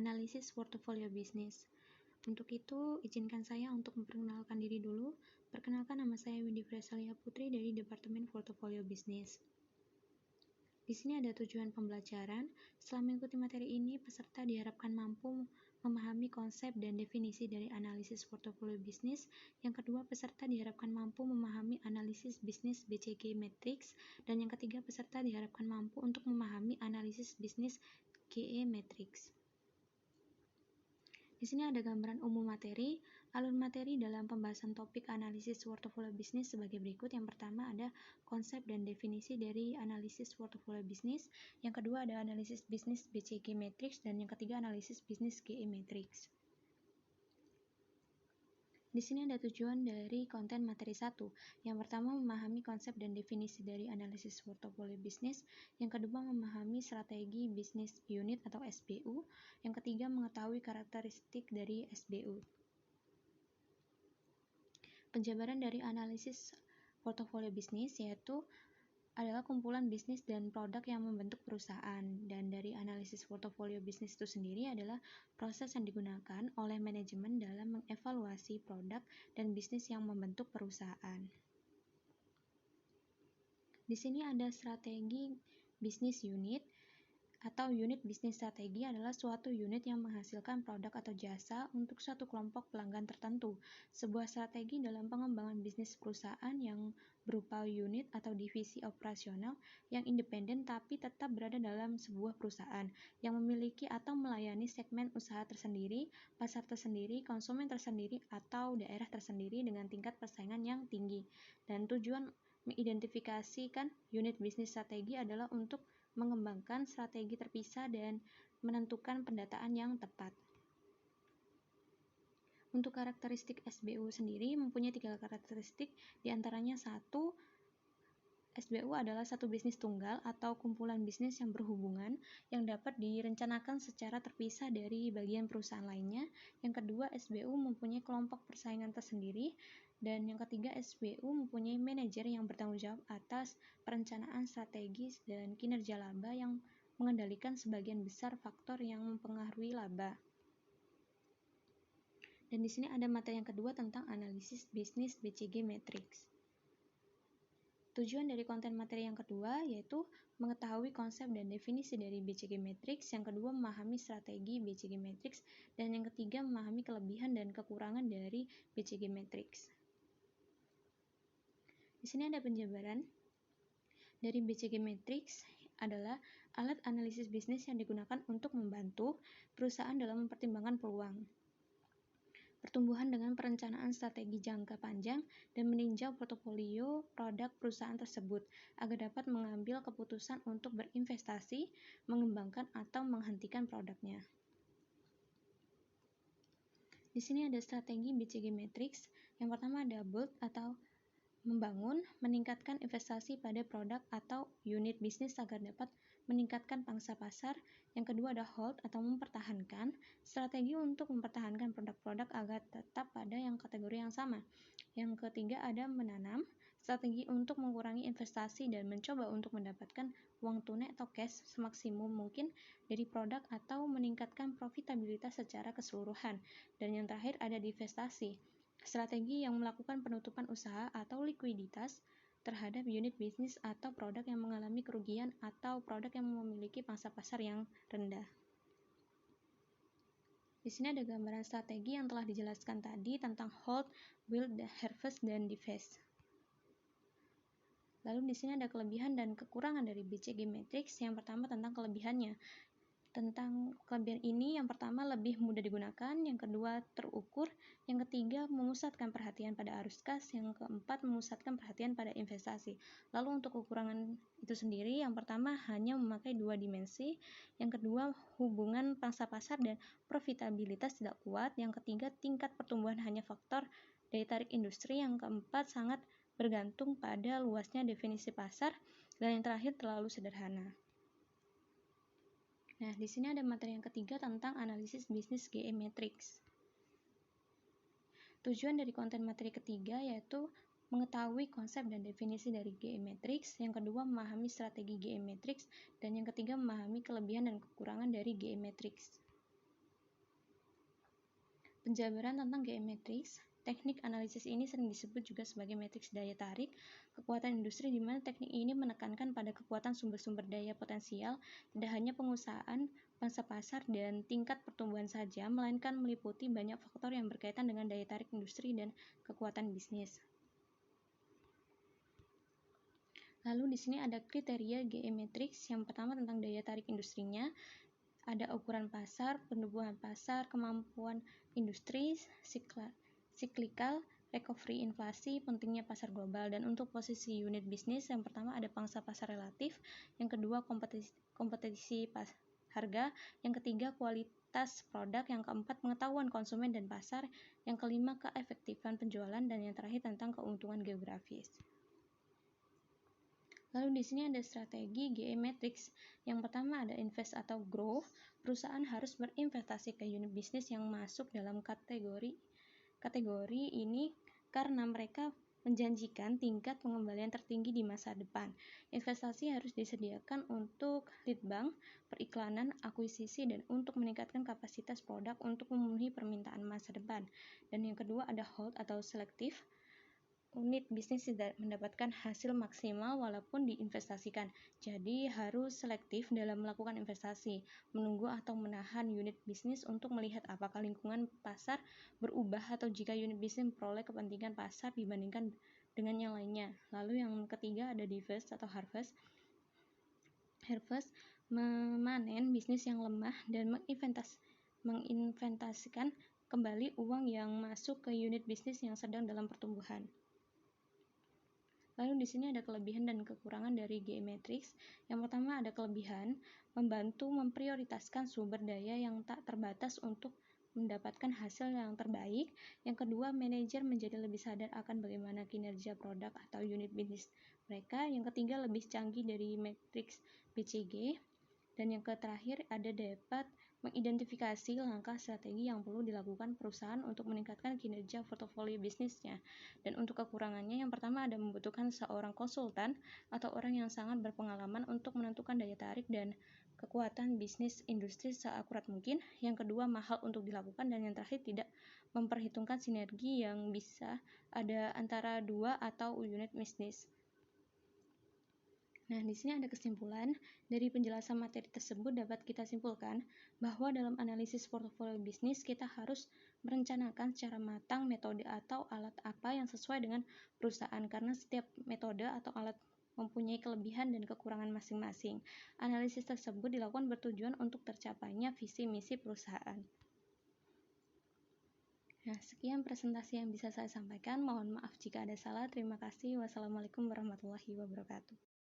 analisis portofolio bisnis. Untuk itu, izinkan saya untuk memperkenalkan diri dulu. Perkenalkan, nama saya Windy Fresalia Putri dari Departemen Portofolio Bisnis. Di sini ada tujuan pembelajaran. Setelah mengikuti materi ini, peserta diharapkan mampu memahami konsep dan definisi dari analisis portofolio bisnis. Yang kedua, peserta diharapkan mampu memahami analisis bisnis BCG Matrix. Dan yang ketiga, peserta diharapkan mampu untuk memahami analisis bisnis GE Matrix. Di sini ada gambaran umum materi. Alur materi dalam pembahasan topik analisis portofolio bisnis sebagai berikut. Yang pertama ada konsep dan definisi dari analisis portofolio bisnis. Yang kedua ada analisis bisnis BCG Matrix. Dan yang ketiga analisis bisnis GE Matrix. Di sini ada tujuan dari konten materi 1. Yang pertama, memahami konsep dan definisi dari analisis portofolio bisnis. Yang kedua, memahami strategi bisnis unit atau SBU. Yang ketiga, mengetahui karakteristik dari SBU. Penjabaran dari analisis portofolio bisnis yaitu adalah kumpulan bisnis dan produk yang membentuk perusahaan, dan dari analisis portofolio bisnis itu sendiri adalah proses yang digunakan oleh manajemen dalam mengevaluasi produk dan bisnis yang membentuk perusahaan. Di sini ada strategi bisnis unit atau unit bisnis strategi adalah suatu unit yang menghasilkan produk atau jasa untuk suatu kelompok pelanggan tertentu. Sebuah strategi dalam pengembangan bisnis perusahaan yang berupa unit atau divisi operasional yang independen tapi tetap berada dalam sebuah perusahaan yang memiliki atau melayani segmen usaha tersendiri, pasar tersendiri, konsumen tersendiri, atau daerah tersendiri dengan tingkat persaingan yang tinggi. Dan tujuan mengidentifikasikan unit bisnis strategi adalah untuk mengembangkan strategi terpisah dan menentukan pendataan yang tepat. Untuk karakteristik SBU sendiri mempunyai 3 karakteristik, diantaranya 1. SBU adalah satu bisnis tunggal atau kumpulan bisnis yang berhubungan yang dapat direncanakan secara terpisah dari bagian perusahaan lainnya. Yang kedua, SBU mempunyai kelompok persaingan tersendiri. Dan yang ketiga, SBU mempunyai manajer yang bertanggung jawab atas perencanaan strategis dan kinerja laba yang mengendalikan sebagian besar faktor yang mempengaruhi laba. Dan di sini ada materi yang kedua tentang analisis bisnis BCG Matrix. Tujuan dari konten materi yang kedua yaitu mengetahui konsep dan definisi dari BCG Matrix, yang kedua memahami strategi BCG Matrix, dan yang ketiga memahami kelebihan dan kekurangan dari BCG Matrix. Di sini ada penjabaran dari BCG Matrix adalah alat analisis bisnis yang digunakan untuk membantu perusahaan dalam mempertimbangkan peluang pertumbuhan dengan perencanaan strategi jangka panjang dan meninjau portofolio produk perusahaan tersebut agar dapat mengambil keputusan untuk berinvestasi, mengembangkan atau menghentikan produknya. Di sini ada strategi BCG Matrix. Yang pertama ada build atau membangun, meningkatkan investasi pada produk atau unit bisnis agar dapat meningkatkan pangsa pasar. Yang kedua ada hold atau mempertahankan, strategi untuk mempertahankan produk-produk agar tetap pada yang kategori yang sama. Yang ketiga ada menanam, strategi untuk mengurangi investasi dan mencoba untuk mendapatkan uang tunai atau cash semaksimum mungkin dari produk atau meningkatkan profitabilitas secara keseluruhan. Dan yang terakhir ada divestasi, strategi yang melakukan penutupan usaha atau likuiditas terhadap unit bisnis atau produk yang mengalami kerugian atau produk yang memiliki pangsa pasar yang rendah. Di sini ada gambaran strategi yang telah dijelaskan tadi tentang hold, build, harvest, dan divest. Lalu di sini ada kelebihan dan kekurangan dari BCG Matrix. Yang pertama tentang kelebihannya. Tentang kelebihan ini, yang pertama lebih mudah digunakan, yang kedua terukur, yang ketiga memusatkan perhatian pada arus kas, yang keempat memusatkan perhatian pada investasi. Lalu untuk kekurangan itu sendiri, yang pertama hanya memakai 2 dimensi, yang kedua hubungan pangsa pasar dan profitabilitas tidak kuat, yang ketiga tingkat pertumbuhan hanya faktor daya tarik industri, yang keempat sangat bergantung pada luasnya definisi pasar, dan yang terakhir terlalu sederhana. Nah, di sini ada materi yang ketiga tentang analisis bisnis GE Matrix. Tujuan dari konten materi ketiga yaitu mengetahui konsep dan definisi dari GE Matrix, yang kedua memahami strategi GE Matrix, dan yang ketiga memahami kelebihan dan kekurangan dari GE Matrix. Penjabaran tentang GE Matrix. Teknik analisis ini sering disebut juga sebagai matriks daya tarik kekuatan industri, di mana teknik ini menekankan pada kekuatan sumber-sumber daya potensial, tidak hanya pengusahaan, pangsa pasar, dan tingkat pertumbuhan saja, melainkan meliputi banyak faktor yang berkaitan dengan daya tarik industri dan kekuatan bisnis. Lalu di sini ada kriteria GE Matrix. Yang pertama tentang daya tarik industrinya. Ada ukuran pasar, penumbuhan pasar, kemampuan industri, cyclical, recovery inflasi, pentingnya pasar global. Dan untuk posisi unit bisnis, yang pertama ada pangsa pasar relatif, yang kedua kompetisi harga, yang ketiga kualitas produk, yang keempat pengetahuan konsumen dan pasar, yang kelima keefektifan penjualan, dan yang terakhir tentang keuntungan geografis. Lalu di sini ada strategi GE Matrix. Yang pertama ada invest atau grow. Perusahaan harus berinvestasi ke unit bisnis yang masuk dalam kategori ini karena mereka menjanjikan tingkat pengembalian tertinggi di masa depan. Investasi harus disediakan untuk lead bank, periklanan, akuisisi, dan untuk meningkatkan kapasitas produk untuk memenuhi permintaan masa depan. Dan yang kedua ada hold atau selektif. Unit bisnis tidak mendapatkan hasil maksimal walaupun diinvestasikan. Jadi harus selektif dalam melakukan investasi, menunggu atau menahan unit bisnis untuk melihat apakah lingkungan pasar berubah atau jika unit bisnis memperoleh kepentingan pasar dibandingkan dengan yang lainnya. Lalu yang ketiga ada divest atau harvest. Harvest memanen bisnis yang lemah dan menginvestasikan kembali uang yang masuk ke unit bisnis yang sedang dalam pertumbuhan. Lalu di sini ada kelebihan dan kekurangan dari GE Matrix. Yang pertama ada kelebihan, membantu memprioritaskan sumber daya yang tak terbatas untuk mendapatkan hasil yang terbaik. Yang kedua, manajer menjadi lebih sadar akan bagaimana kinerja produk atau unit bisnis mereka. Yang ketiga, lebih canggih dari matriks BCG. Dan yang terakhir ada dapat mengidentifikasi langkah strategi yang perlu dilakukan perusahaan untuk meningkatkan kinerja portofolio bisnisnya. Dan untuk kekurangannya, yang pertama ada membutuhkan seorang konsultan atau orang yang sangat berpengalaman untuk menentukan daya tarik dan kekuatan bisnis industri seakurat mungkin. Yang kedua, mahal untuk dilakukan. Dan yang terakhir, tidak memperhitungkan sinergi yang bisa ada antara dua atau unit bisnis. Nah, di sini ada kesimpulan. Dari penjelasan materi tersebut dapat kita simpulkan bahwa dalam analisis portofolio bisnis kita harus merencanakan secara matang metode atau alat apa yang sesuai dengan perusahaan karena setiap metode atau alat mempunyai kelebihan dan kekurangan masing-masing. Analisis tersebut dilakukan bertujuan untuk tercapainya visi misi perusahaan. Nah, sekian presentasi yang bisa saya sampaikan. Mohon maaf jika ada salah. Terima kasih. Wassalamualaikum warahmatullahi wabarakatuh.